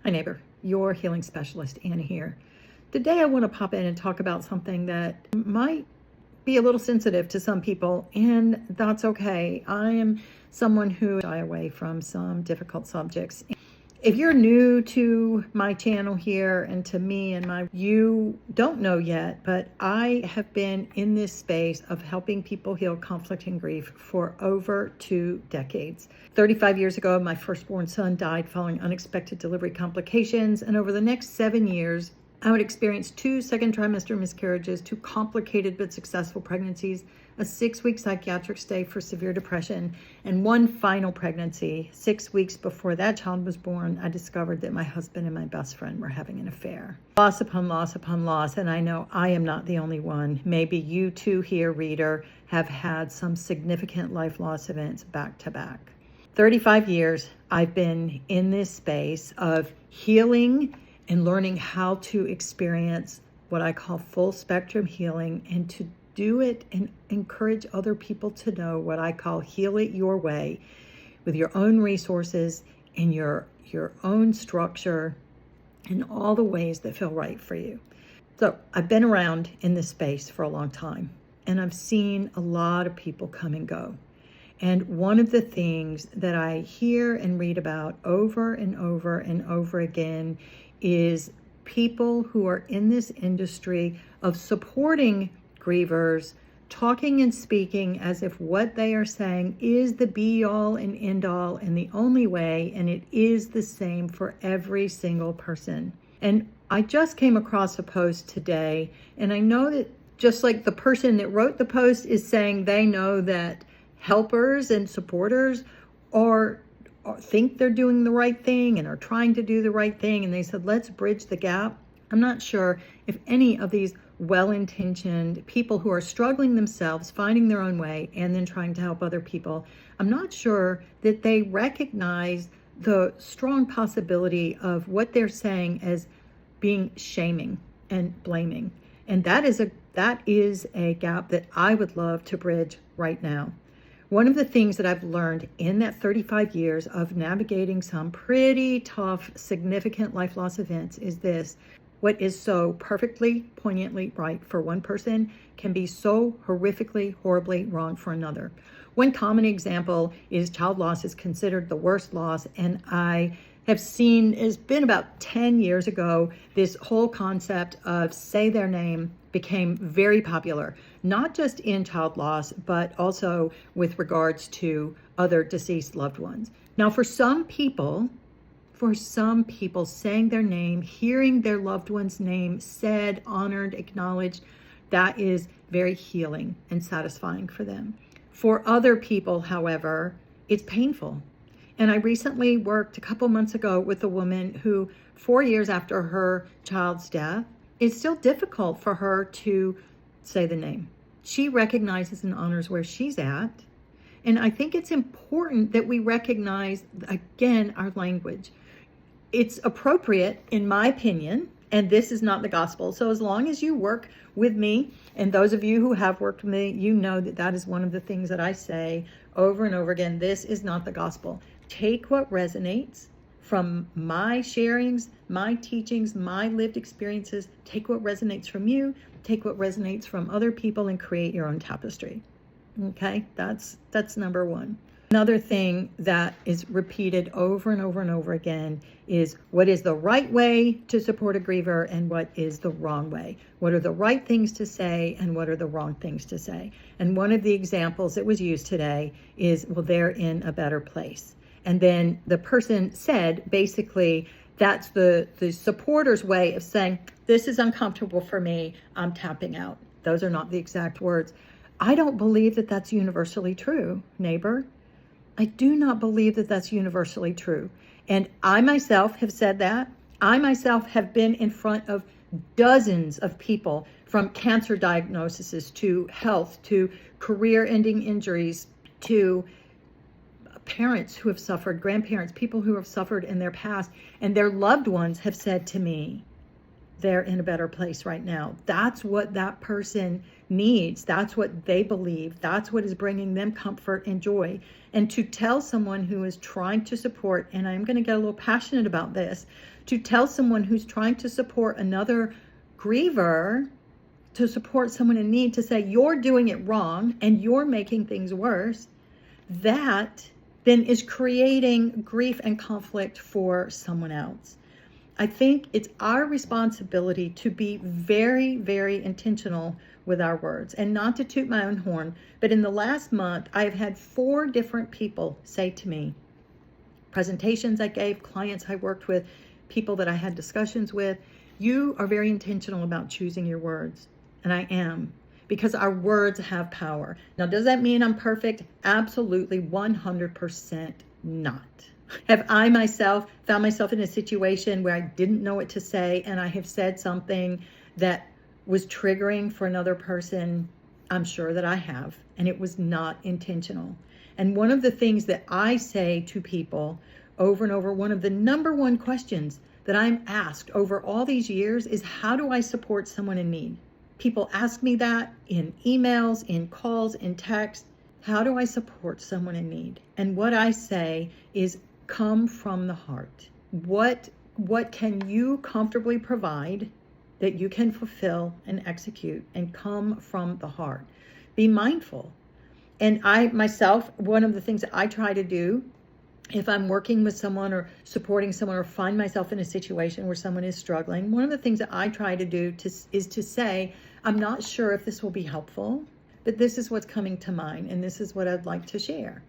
Hi neighbor, your healing specialist, Anna here. Today I want to pop in and talk about something that might be a little sensitive to some people, and that's okay. I am someone who shy away from some difficult subjects. If you're new to my channel here and to me and you don't know yet, but I have been in this space of helping people heal conflict and grief for over 2 decades. 35 years ago, my firstborn son died following unexpected delivery complications, and over the next 7 years, I would experience 2 second trimester miscarriages, 2 complicated but successful pregnancies, a 6-week psychiatric stay for severe depression, and 1 final pregnancy. 6 weeks before that child was born, I discovered that my husband and my best friend were having an affair. Loss upon loss upon loss, and I know I am not the only one. Maybe you too here, reader, have had some significant life loss events back to back. 35 years I've been in this space of healing and learning how to experience what I call full spectrum healing, and to do it and encourage other people to know what I call heal it your way, with your own resources and your own structure and all the ways that feel right for you. So I've been around in this space for a long time, and I've seen a lot of people come and go. And one of the things that I hear and read about over and over and over again is people who are in this industry of supporting grievers, talking and speaking as if what they are saying is the be-all and end-all and the only way, and it is the same for every single person. And I just came across a post today, and I know that just like the person that wrote the post is saying they know that helpers and supporters think they're doing the right thing and are trying to do the right thing, and they said, let's bridge the gap. I'm not sure if any of these well-intentioned people who are struggling themselves, finding their own way, and then trying to help other people, I'm not sure that they recognize the strong possibility of what they're saying as being shaming and blaming. And that is a gap that I would love to bridge right now. One of the things that I've learned in that 35 years of navigating some pretty tough, significant life loss events is this: what is so perfectly, poignantly right for one person can be so horrifically, horribly wrong for another. One common example is child loss is considered the worst loss, and I have seen, it's been about 10 years ago, this whole concept of say their name became very popular, not just in child loss, but also with regards to other deceased loved ones. Now, for some people, saying their name, hearing their loved one's name said, honored, acknowledged, that is very healing and satisfying for them. For other people, however, it's painful. And I recently worked a couple months ago with a woman who, 4 years after her child's death, it's still difficult for her to say the name. She recognizes and honors where she's at. And I think it's important that we recognize, again, our language. It's appropriate, in my opinion, and this is not the gospel. So as long as you work with me, and those of you who have worked with me, you know that that is one of the things that I say over and over again. This is not the gospel. Take what resonates from my sharings, my teachings, my lived experiences. Take what resonates from you, take what resonates from other people, and create your own tapestry. Okay, that's number one. Another thing that is repeated over and over and over again is what is the right way to support a griever and what is the wrong way. What are the right things to say and what are the wrong things to say? And one of the examples that was used today is, well, they're in a better place. And then the person said, basically, that's the supporter's way of saying, this is uncomfortable for me, I'm tapping out. Those are not the exact words. I don't believe that that's universally true, neighbor. I do not believe that that's universally true. And I myself have said that. I myself have been in front of dozens of people, from cancer diagnoses to health to career-ending injuries to parents who have suffered, grandparents, people who have suffered in their past, and their loved ones have said to me, they're in a better place right now. That's what that person needs. That's what they believe. That's what is bringing them comfort and joy. And to tell someone who is trying to support, and I'm going to get a little passionate about this, to tell someone who's trying to support another griever, to support someone in need, to say you're doing it wrong and you're making things worse, that then is creating grief and conflict for someone else. I think it's our responsibility to be very, very intentional with our words, and not to toot my own horn, but in the last month, I've had 4 different people say to me, presentations I gave, clients I worked with, people that I had discussions with, you are very intentional about choosing your words. And I am, because our words have power. Now, does that mean I'm perfect? Absolutely, 100% not. Have I myself found myself in a situation where I didn't know what to say and I have said something that was triggering for another person? I'm sure that I have, and it was not intentional. And one of the things that I say to people over and over, one of the number one questions that I'm asked over all these years is, how do I support someone in need? People ask me that in emails, in calls, in text. How do I support someone in need? And what I say is, come from the heart. What can you comfortably provide that you can fulfill and execute, and come from the heart? Be mindful. And I myself, one of the things that I try to do if I'm working with someone or supporting someone, or find myself in a situation where someone is struggling, one of the things that I try to do is to say, I'm not sure if this will be helpful, but this is what's coming to mind, and this is what I'd like to share.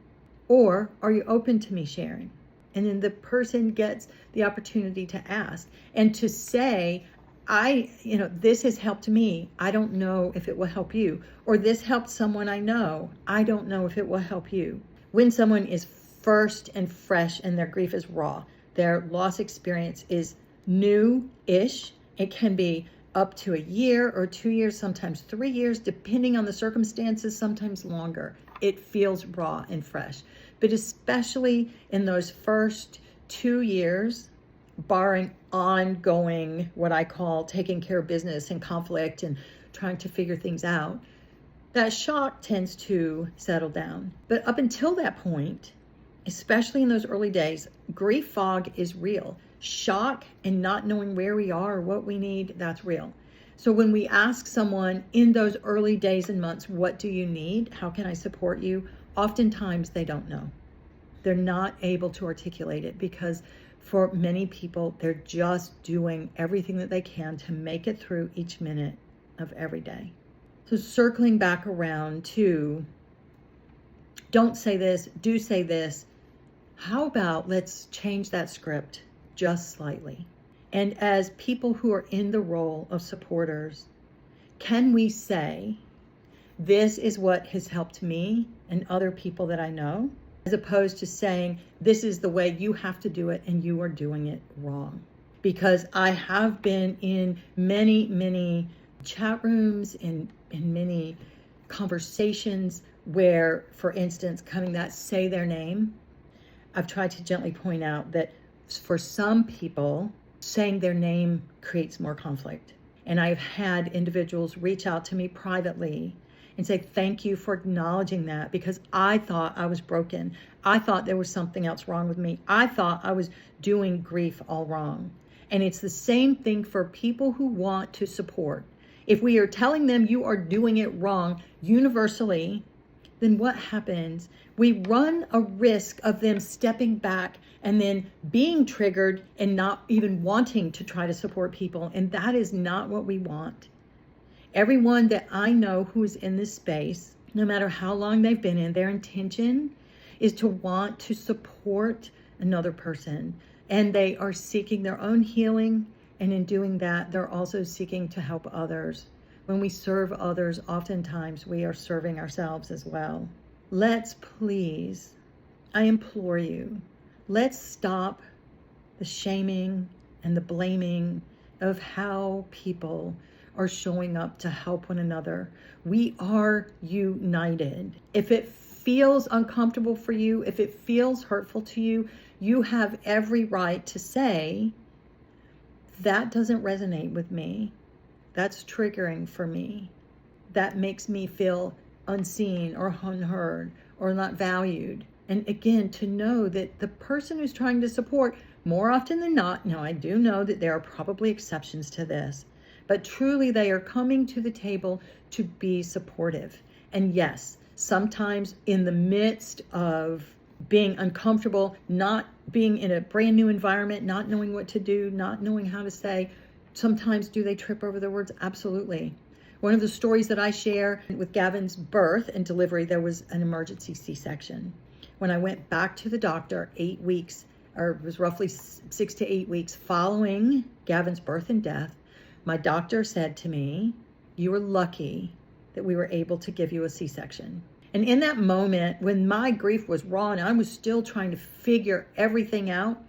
Or, are you open to me sharing? And then the person gets the opportunity to ask and to say, this has helped me. I don't know if it will help you. Or this helped someone I know. I don't know if it will help you. When someone is first and fresh and their grief is raw, their loss experience is new-ish, it can be up to a year or 2 years, sometimes 3 years, depending on the circumstances, sometimes longer. It feels raw and fresh. But especially in those first 2 years, barring ongoing, what I call taking care of business and conflict and trying to figure things out, that shock tends to settle down. But up until that point, especially in those early days, grief fog is real. Shock and not knowing where we are or what we need, that's real. So when we ask someone in those early days and months, what do you need? How can I support you? Oftentimes they don't know. They're not able to articulate it, because for many people, they're just doing everything that they can to make it through each minute of every day. So circling back around to, don't say this, do say this. How about let's change that script just slightly? And as people who are in the role of supporters, can we say, this is what has helped me and other people that I know, as opposed to saying, this is the way you have to do it and you are doing it wrong? Because I have been in many, many chat rooms, in many conversations where, for instance, coming that say their name, I've tried to gently point out that for some people, saying their name creates more conflict. And I've had individuals reach out to me privately and say, thank you for acknowledging that, because I thought I was broken. I thought there was something else wrong with me. I thought I was doing grief all wrong. And it's the same thing for people who want to support. If we are telling them you are doing it wrong universally, then what happens? We run a risk of them stepping back and then being triggered and not even wanting to try to support people. And that is not what we want. Everyone that I know who is in this space, no matter how long they've been in, their intention is to want to support another person. And they are seeking their own healing. And in doing that, they're also seeking to help others. When we serve others, oftentimes we are serving ourselves as well. Let's please, I implore you, let's stop the shaming and the blaming of how people are showing up to help one another. We are united. If it feels uncomfortable for you, if it feels hurtful to you, you have every right to say, that doesn't resonate with me. That's triggering for me. that makes me feel unseen or unheard or not valued. And again, to know that the person who's trying to support, more often than not, now I do know that there are probably exceptions to this, but truly they are coming to the table to be supportive. And yes, sometimes in the midst of being uncomfortable, not being in a brand new environment, not knowing what to do, not knowing how to say, sometimes do they trip over their words? Absolutely. One of the stories that I share with Gavin's birth and delivery, there was an emergency C-section. When I went back to the doctor 8 weeks, or it was roughly 6 to 8 weeks following Gavin's birth and death, my doctor said to me, "You were lucky that we were able to give you a C-section." And in that moment, when my grief was raw and I was still trying to figure everything out,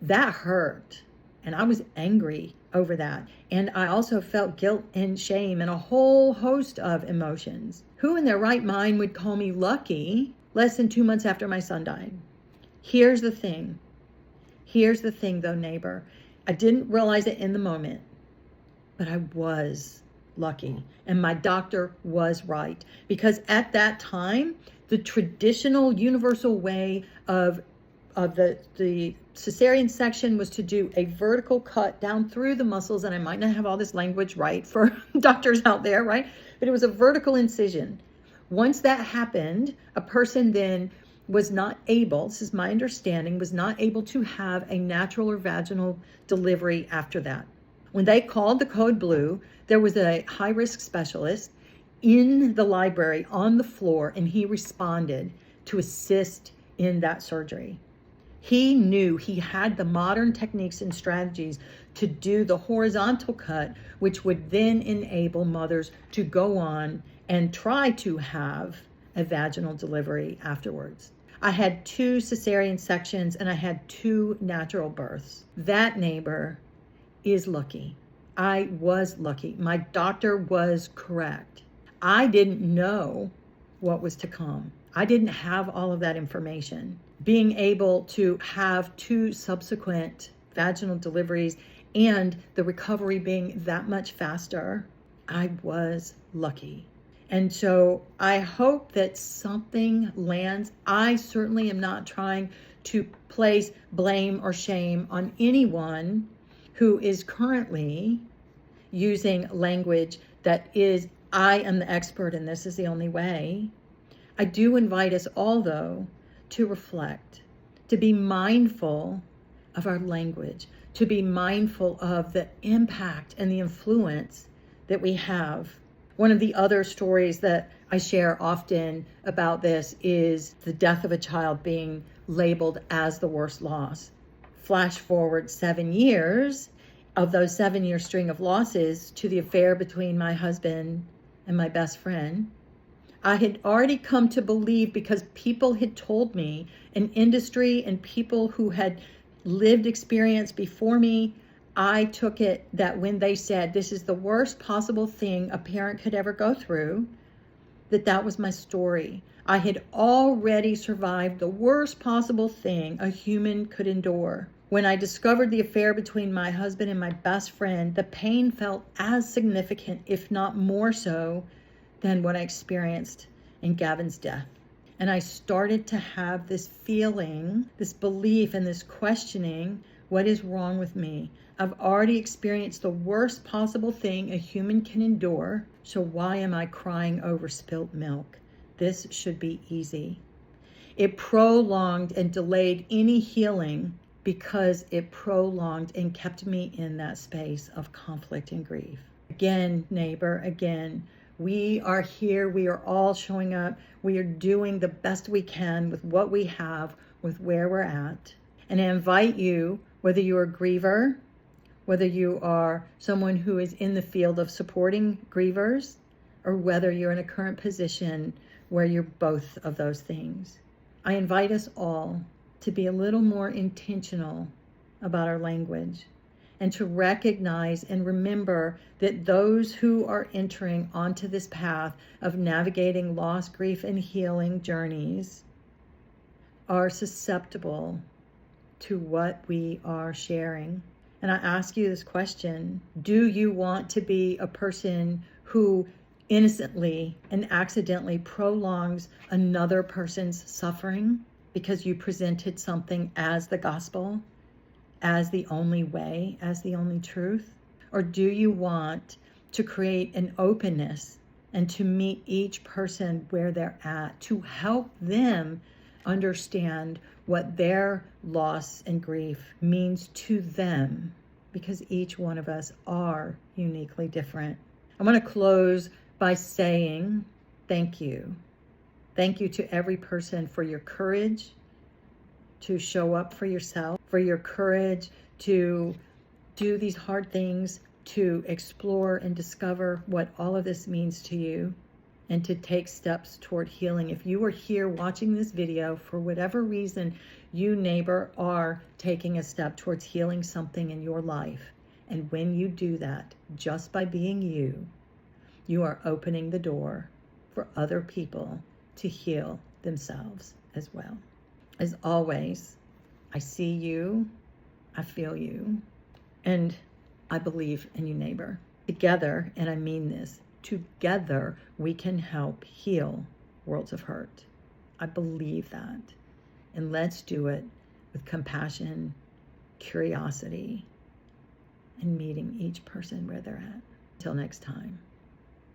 that hurt. And I was angry over that. And I also felt guilt and shame and a whole host of emotions. Who in their right mind would call me lucky less than 2 months after my son died? Here's the thing. Here's the thing though, neighbor. I didn't realize it in the moment, but I was lucky. And my doctor was right. Because at that time, the traditional universal way of the cesarean section was to do a vertical cut down through the muscles. And I might not have all this language right for doctors out there, right? But it was a vertical incision. Once that happened, a person then was not able, this is my understanding, was not able to have a natural or vaginal delivery after that. When they called the code blue, there was a high-risk specialist in the library on the floor, and he responded to assist in that surgery. He knew he had the modern techniques and strategies to do the horizontal cut, which would then enable mothers to go on and try to have a vaginal delivery afterwards. I had 2 cesarean sections and I had 2 natural births. That neighbor is lucky. I was lucky. My doctor was correct. I didn't know what was to come. I didn't have all of that information. Being able to have 2 subsequent vaginal deliveries and the recovery being that much faster, I was lucky. And so I hope that something lands. I certainly am not trying to place blame or shame on anyone who is currently using language that is, I am the expert and this is the only way. I do invite us all, though, to reflect, to be mindful of our language, to be mindful of the impact and the influence that we have. One of the other stories that I share often about this is the death of a child being labeled as the worst loss. Flash forward 7 years of those 7-year string of losses to the affair between my husband and my best friend. I had already come to believe, because people had told me, an industry and people who had lived experience before me, I took it that when they said this is the worst possible thing a parent could ever go through, that was my story. I had already survived the worst possible thing a human could endure. When I discovered the affair between my husband and my best friend, the pain felt as significant, if not more so, than what I experienced in Gavin's death. And I started to have this feeling, this belief, and this questioning, what is wrong with me? I've already experienced the worst possible thing a human can endure, so why am I crying over spilt milk? This should be easy. It prolonged and delayed any healing because it prolonged and kept me in that space of conflict and grief. Again, neighbor, again, we are here. We are all showing up. We are doing the best we can with what we have, with where we're at. And I invite you, whether you're a griever, whether you are someone who is in the field of supporting grievers, or whether you're in a current position where you're both of those things, I invite us all to be a little more intentional about our language, and to recognize and remember that those who are entering onto this path of navigating loss, grief, and healing journeys are susceptible to what we are sharing. And I ask you this question: do you want to be a person who innocently and accidentally prolongs another person's suffering because you presented something as the gospel, as the only way, as the only truth? Or do you want to create an openness and to meet each person where they're at, to help them understand what their loss and grief means to them? Because each one of us are uniquely different. I want to close by saying thank you. Thank you to every person for your courage to show up for yourself, for your courage to do these hard things, to explore and discover what all of this means to you, and to take steps toward healing. If you are here watching this video, for whatever reason, you, neighbor, are taking a step towards healing something in your life. And when you do that, just by being you, you are opening the door for other people to heal themselves as well. As always, I see you, I feel you, and I believe in you, neighbor. Together, and I mean this, together we can help heal worlds of hurt. I believe that. And let's do it with compassion, curiosity, and meeting each person where they're at. Until next time,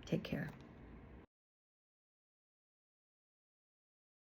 take care.